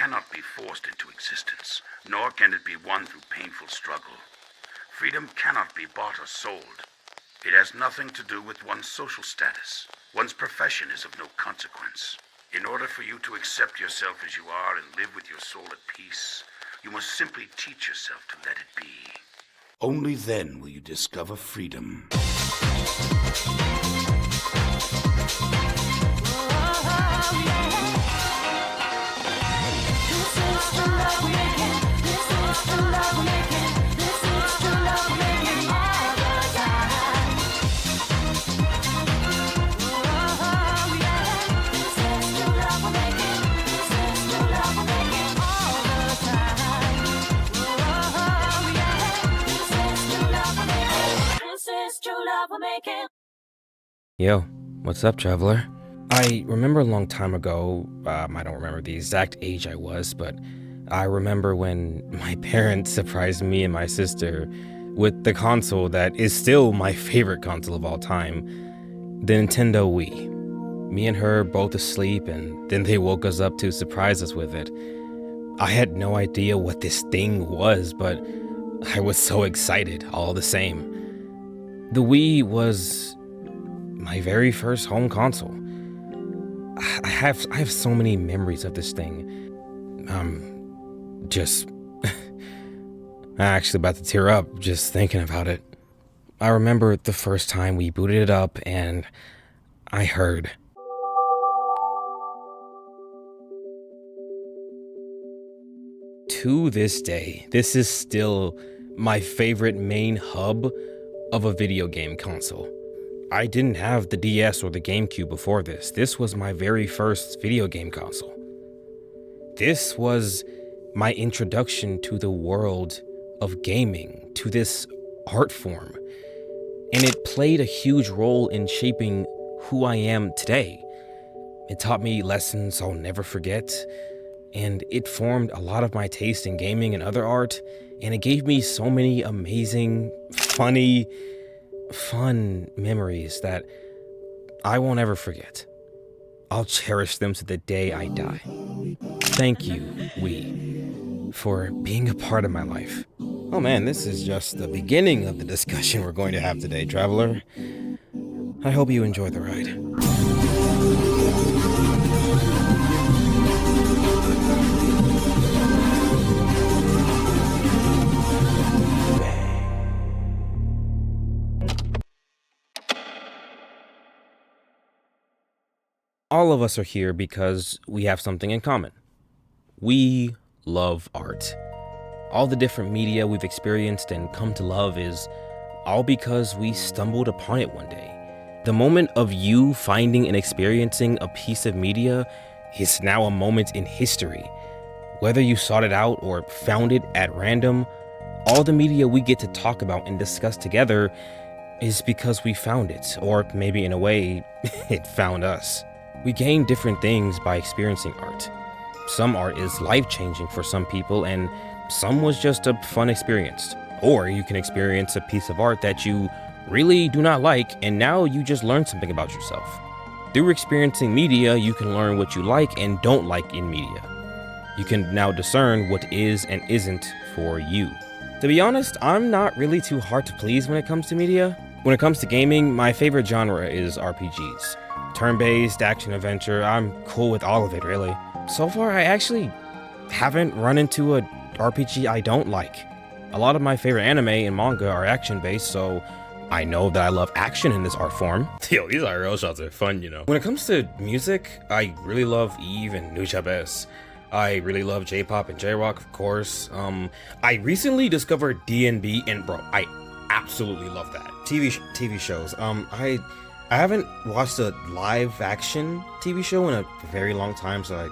cannot be forced into existence, nor can it be won through painful struggle. Freedom cannot be bought or sold. It has nothing to do with one's social status. One's profession is of no consequence. In order for you to accept yourself as you are and live with your soul at peace, you must simply teach yourself to let it be. Only then will you discover freedom. Yo, what's up, traveler? I remember a long time ago, I don't remember the exact age I was, but I remember when my parents surprised me and my sister with the console that is still my favorite console of all time, the Nintendo Wii. Me and her both asleep, and then they woke us up to surprise us with it. I had no idea what this thing was, but I was so excited all the same. The Wii was my very first home console. I have so many memories of this thing. I'm actually about to tear up just thinking about it. I remember the first time we booted it up and I heard. To this day, this is still my favorite main hub of a video game console. I didn't have the DS or the GameCube before this. This was my very first video game console. This was my introduction to the world of gaming, to this art form. And it played a huge role in shaping who I am today. It taught me lessons I'll never forget, and it formed a lot of my taste in gaming and other art, and it gave me so many amazing, fun memories that I won't ever forget. I'll cherish them to the day I die. Thank you, Wii, for being a part of my life. Oh man, this is just the beginning of the discussion we're going to have today, traveler. I hope you enjoy the ride. All of us are here because we have something in common. We love art. All the different media we've experienced and come to love is all because we stumbled upon it one day. The moment of you finding and experiencing a piece of media is now a moment in history. Whether you sought it out or found it at random, all the media we get to talk about and discuss together is because we found it, or maybe in a way, it found us. We gain different things by experiencing art. Some art is life-changing for some people, and some was just a fun experience. Or you can experience a piece of art that you really do not like, and now you just learned something about yourself. Through experiencing media, you can learn what you like and don't like in media. You can now discern what is and isn't for you. To be honest, I'm not really too hard to please when it comes to media. When it comes to gaming, my favorite genre is RPGs. Turn-based, action-adventure, I'm cool with all of it, really. So far, I actually haven't run into a RPG I don't like. A lot of my favorite anime and manga are action-based, so I know that I love action in this art form. Yo, these IRL shots are fun, you know. When it comes to music, I really love Eve and Nujabes. I really love J-pop and J-rock, of course. I recently discovered D&B, and bro, I absolutely love that. TV shows. I haven't watched a live action TV show in a very long time, so I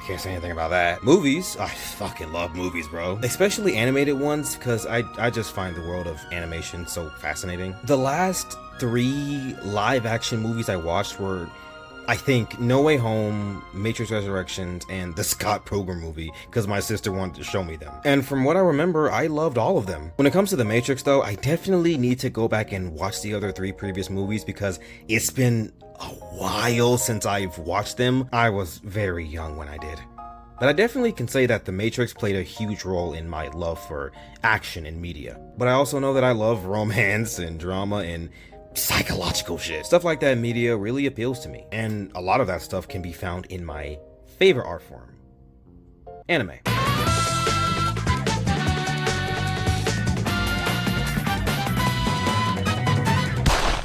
can't say anything about that. Movies, I fucking love movies, bro. Especially animated ones, because I just find the world of animation so fascinating. The last 3 live action movies I watched were, I think, No Way Home, Matrix Resurrections, and the Scott Pilgrim movie, because my sister wanted to show me them. And from what I remember, I loved all of them. When it comes to The Matrix, though, I definitely need to go back and watch the other 3 previous movies, because it's been a while since I've watched them. I was very young when I did. But I definitely can say that The Matrix played a huge role in my love for action in media. But I also know that I love romance and drama and psychological shit. Stuff like that in media really appeals to me. And a lot of that stuff can be found in my favorite art form, anime.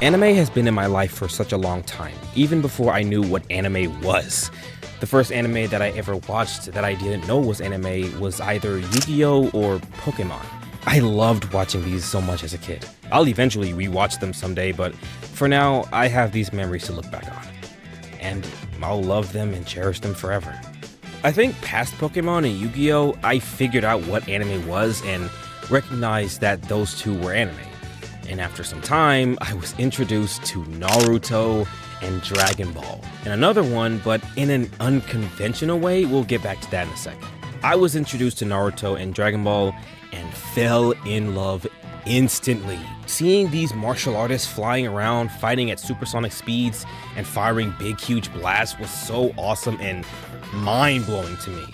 Anime has been in my life for such a long time, even before I knew what anime was. The first anime that I ever watched that I didn't know was anime was either Yu-Gi-Oh! Or Pokemon. I loved watching these so much as a kid. I'll eventually rewatch them someday, but for now, I have these memories to look back on. And I'll love them and cherish them forever. I think past Pokemon and Yu-Gi-Oh! I figured out what anime was and recognized that those two were anime. And after some time, I was introduced to Naruto and Dragon Ball. And another one, but in an unconventional way, we'll get back to that in a second. I was introduced to Naruto and Dragon Ball and fell in love instantly. Seeing these martial artists flying around, fighting at supersonic speeds, and firing big, huge blasts was so awesome and mind-blowing to me.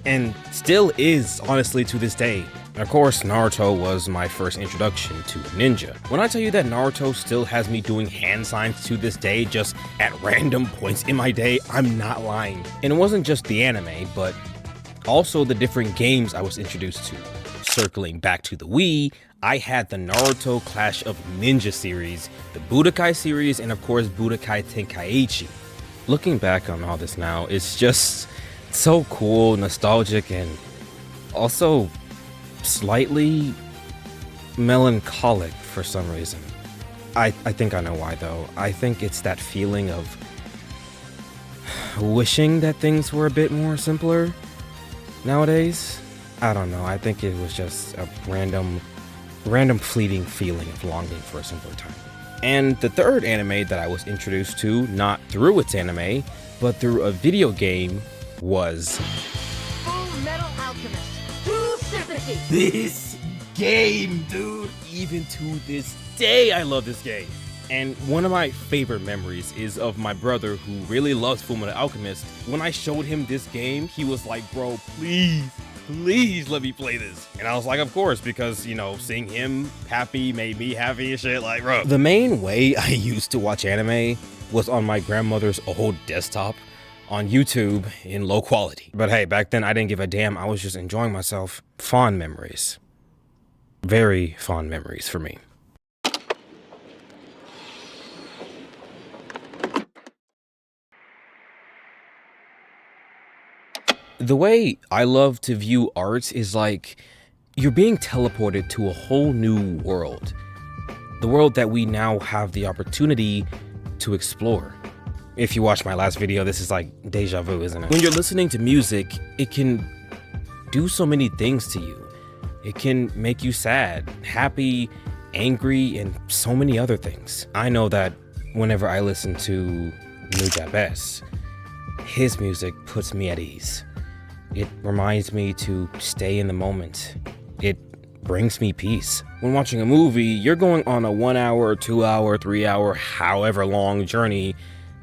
And still is, honestly, to this day. And of course, Naruto was my first introduction to ninja. When I tell you that Naruto still has me doing hand signs to this day, just at random points in my day, I'm not lying. And it wasn't just the anime, but also the different games I was introduced to. Circling back to the Wii, I had the Naruto Clash of Ninja series, the Budokai series, and of course Budokai Tenkaichi. Looking back on all this now, it's just so cool, nostalgic, and also slightly melancholic for some reason. I think I know why though. I think it's that feeling of wishing that things were a bit more simpler nowadays. I don't know. I think it was just a random fleeting feeling of longing for a simpler time. And the third anime that I was introduced to, not through its anime, but through a video game, was Full Metal Alchemist. True sympathy. this game, dude. Even to this day, I love this game. And one of my favorite memories is of my brother who really loves Fullmetal Alchemist. When I showed him this game, he was like, bro, please let me play this. And I was like, of course, because, you know, seeing him happy made me happy and shit, like, bro. The main way I used to watch anime was on my grandmother's old desktop on YouTube in low quality. But hey, back then I didn't give a damn. I was just enjoying myself. Fond memories. Very fond memories for me. The way I love to view art is like you're being teleported to a whole new world. The world that we now have the opportunity to explore. If you watched my last video, this is like deja vu, isn't it? When you're listening to music, it can do so many things to you. It can make you sad, happy, angry, and so many other things. I know that whenever I listen to Nujabes, his music puts me at ease. It reminds me to stay in the moment. It brings me peace. When watching a movie, you're going on a 1 hour, 2 hour, 3 hour, however long journey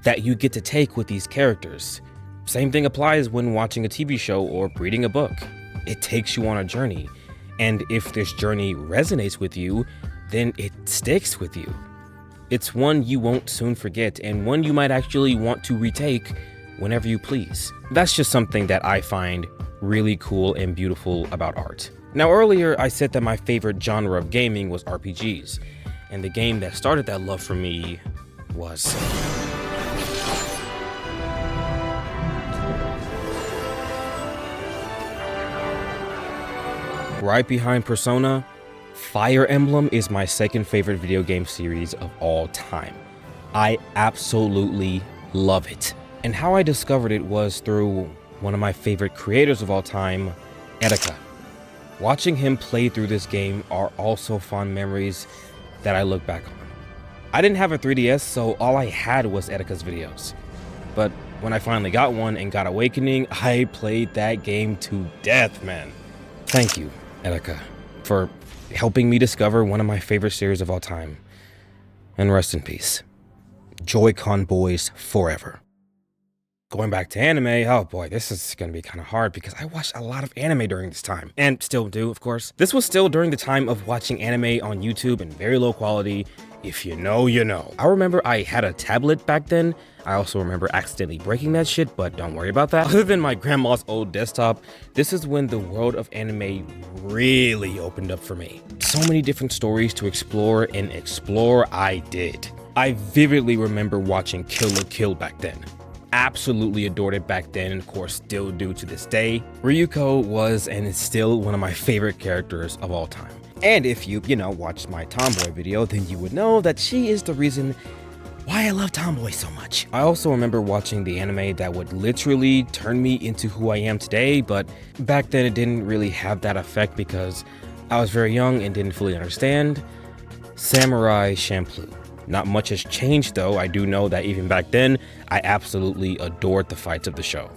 that you get to take with these characters. Same thing applies when watching a TV show or reading a book. It takes you on a journey. And if this journey resonates with you, then it sticks with you. It's one you won't soon forget and one you might actually want to retake whenever you please. That's just something that I find really cool and beautiful about art. Now earlier I said that my favorite genre of gaming was RPGs, and the game that started that love for me was right behind Persona. Fire Emblem is my second favorite video game series of all time. I absolutely love it. And how I discovered it was through one of my favorite creators of all time, Etika. Watching him play through this game are also fond memories that I look back on. I didn't have a 3DS, so all I had was Etika's videos. But when I finally got one and got Awakening, I played that game to death, man. Thank you, Etika, for helping me discover one of my favorite series of all time. And rest in peace. Joy-Con boys forever. Going back to anime, oh boy, this is gonna be kind of hard because I watched a lot of anime during this time, and still do, of course. This was still during the time of watching anime on YouTube in very low quality. If you know, you know. I remember I had a tablet back then. I also remember accidentally breaking that shit, but don't worry about that. Other than my grandma's old desktop, this is when the world of anime really opened up for me. So many different stories to explore, and explore I did. I vividly remember watching Kill la Kill back then. Absolutely adored it back then, and of course still do to this day. Ryuko was and is still one of my favorite characters of all time. And if you watched my Tomboy video, then you would know that she is the reason why I love Tomboy so much. I also remember watching the anime that would literally turn me into who I am today, but back then it didn't really have that effect because I was very young and didn't fully understand. Samurai Champloo. Not much has changed though. I do know that even back then, I absolutely adored the fights of the show.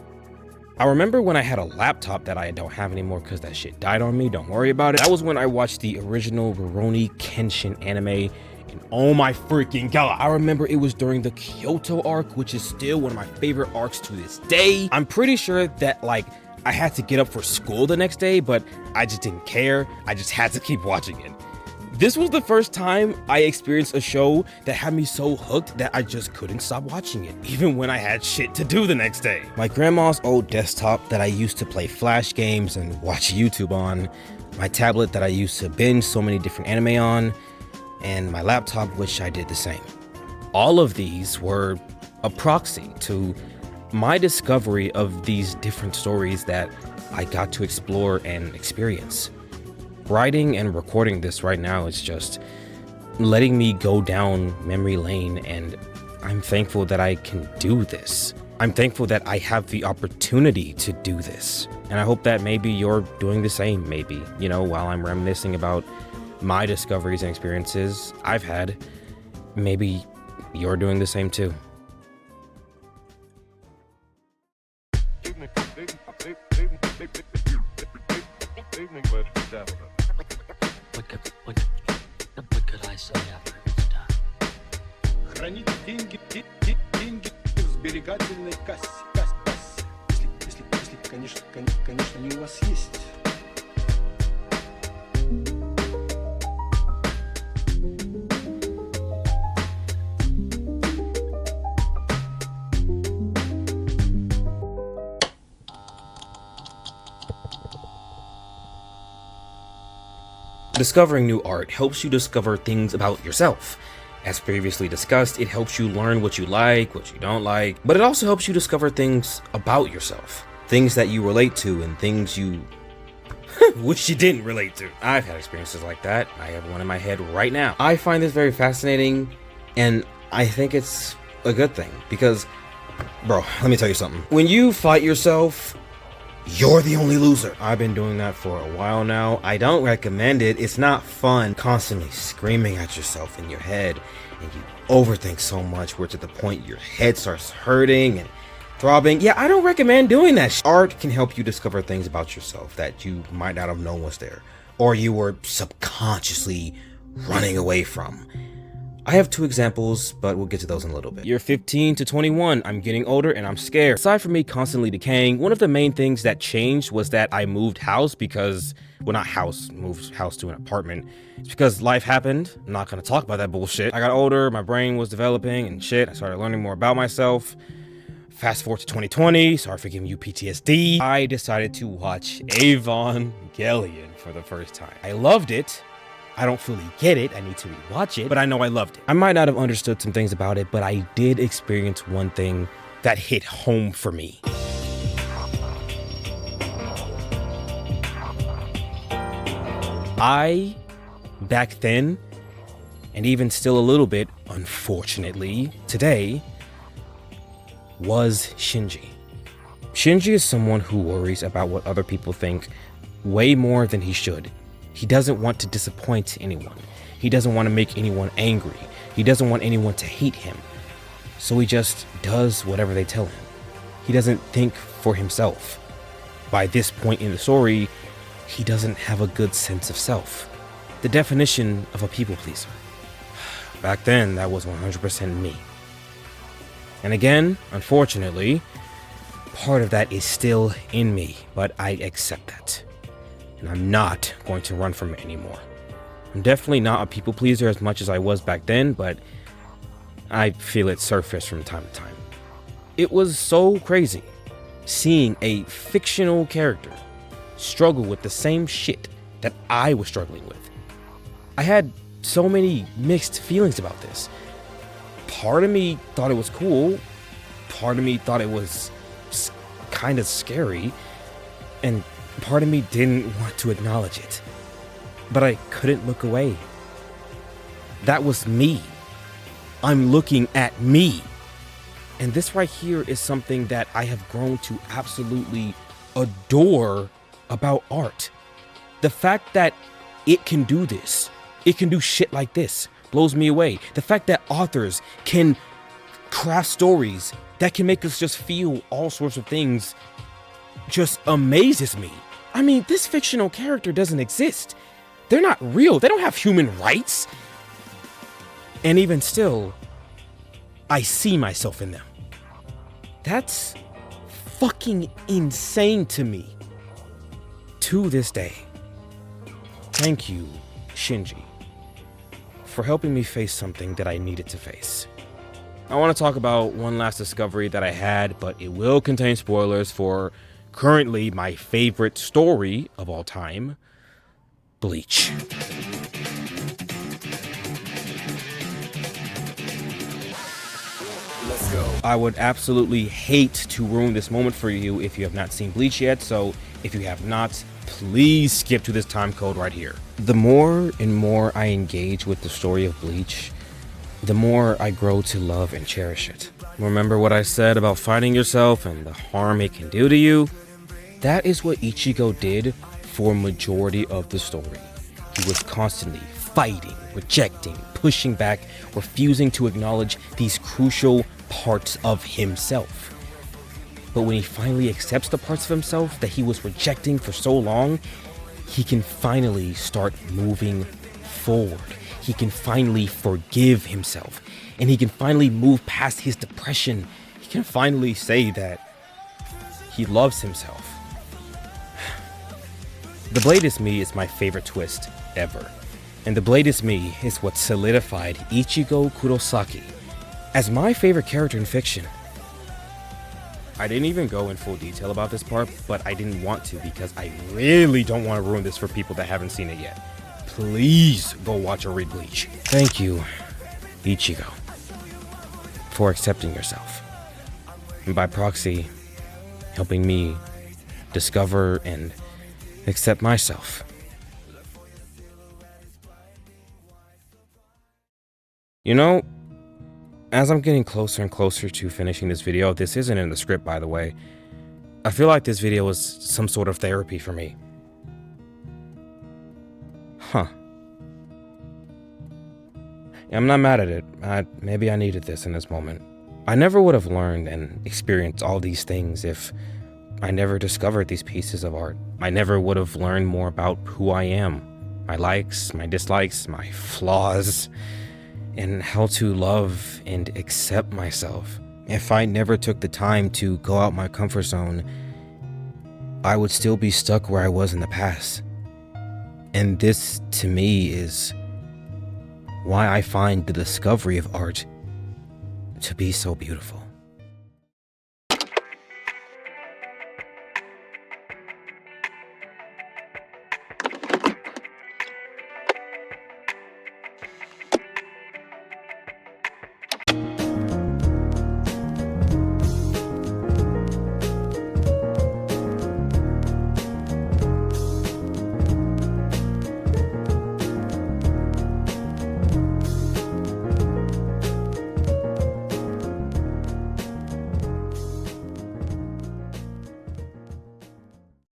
I remember when I had a laptop that I don't have anymore because that shit died on me, don't worry about it. That was when I watched the original Rurouni Kenshin anime, and oh my freaking god, I remember it was during the Kyoto arc, which is still one of my favorite arcs to this day. I'm pretty sure that I had to get up for school the next day, but I just didn't care. I just had to keep watching it. This was the first time I experienced a show that had me so hooked that I just couldn't stop watching it, even when I had shit to do the next day. My grandma's old desktop that I used to play Flash games and watch YouTube on, my tablet that I used to binge so many different anime on, and my laptop, which I did the same. All of these were a proxy to my discovery of these different stories that I got to explore and experience. Writing and recording this right now is just letting me go down memory lane, and I'm thankful that I can do this. I'm thankful that I have the opportunity to do this. And I hope that maybe you're doing the same, maybe, while I'm reminiscing about my discoveries and experiences I've had, maybe you're doing the same too. What could I say after it's done? Хранить деньги в сберегательной кассе. Если, конечно, они у вас есть. Discovering new art helps you discover things about yourself. As previously discussed, it helps you learn what you like, what you don't like, but it also helps you discover things about yourself. Things that you relate to and things you wish you didn't relate to. I've had experiences like that. I have one in my head right now. I find this very fascinating, and I think it's a good thing because, bro, let me tell you something. When you fight yourself, you're the only loser. I've been doing that for a while now. I don't recommend it. It's not fun constantly screaming at yourself in your head, and you overthink so much where to the point your head starts hurting and throbbing. Yeah, I don't recommend doing that. Art can help you discover things about yourself that you might not have known was there, or you were subconsciously running away from. I have two examples, but we'll get to those in a little bit. Year 15 to 21, I'm getting older and I'm scared. Aside from me constantly decaying, one of the main things that changed was that I moved house because, well, not house, moved house to an apartment. It's because life happened. I'm not gonna talk about that bullshit. I got older, my brain was developing and shit. I started learning more about myself. Fast forward to 2020, sorry for giving you PTSD. I decided to watch Evangelion for the first time. I loved it. I don't fully get it, I need to rewatch it, but I know I loved it. I might not have understood some things about it, but I did experience one thing that hit home for me. I, back then, and even still a little bit, unfortunately, today, was Shinji. Shinji is someone who worries about what other people think way more than he should. He doesn't want to disappoint anyone. He doesn't want to make anyone angry. He doesn't want anyone to hate him. So he just does whatever they tell him. He doesn't think for himself. By this point in the story, he doesn't have a good sense of self. The definition of a people pleaser. Back then, that was 100% me. And again, unfortunately, part of that is still in me, but I accept that. And I'm not going to run from it anymore. I'm definitely not a people pleaser as much as I was back then, but I feel it surface from time to time. It was so crazy seeing a fictional character struggle with the same shit that I was struggling with. I had so many mixed feelings about this. Part of me thought it was cool, part of me thought it was kind of scary, and part of me didn't want to acknowledge it. But I couldn't look away. That was me. I'm looking at me. And this right here is something that I have grown to absolutely adore about art. The fact that it can do this, it can do shit like this, blows me away. The fact that authors can craft stories that can make us just feel all sorts of things just amazes me. I mean, this fictional character doesn't exist. They're not real. They don't have human rights. And even still, I see myself in them. That's fucking insane to me. To this day. Thank you, Shinji, for helping me face something that I needed to face. I want to talk about one last discovery that I had, but it will contain spoilers for currently my favorite story of all time, Bleach. Let's go. I would absolutely hate to ruin this moment for you if you have not seen Bleach yet, so if you have not, please skip to this time code right here. The more and more I engage with the story of Bleach, the more I grow to love and cherish it. Remember what I said about fighting yourself and the harm it can do to you? That is what Ichigo did for majority of the story. He was constantly fighting, rejecting, pushing back, refusing to acknowledge these crucial parts of himself. But when he finally accepts the parts of himself that he was rejecting for so long, he can finally start moving forward. He can finally forgive himself, and he can finally move past his depression. He can finally say that he loves himself. The Blade is Me is my favorite twist ever. And The Blade is Me is what solidified Ichigo Kurosaki as my favorite character in fiction. I didn't even go in full detail about this part, but I didn't want to because I really don't want to ruin this for people that haven't seen it yet. Please go watch or read Bleach. Thank you, Ichigo, for accepting yourself. And by proxy, helping me discover and accept myself. You know, as I'm getting closer and closer to finishing this video, this isn't in the script by the way, I feel like this video was some sort of therapy for me. Huh. I'm not mad at it. Maybe I needed this in this moment. I never would have learned and experienced all these things if I never discovered these pieces of art. I never would have learned more about who I am, my likes, my dislikes, my flaws, and how to love and accept myself. If I never took the time to go out my comfort zone, I would still be stuck where I was in the past. And this, to me, is why I find the discovery of art to be so beautiful.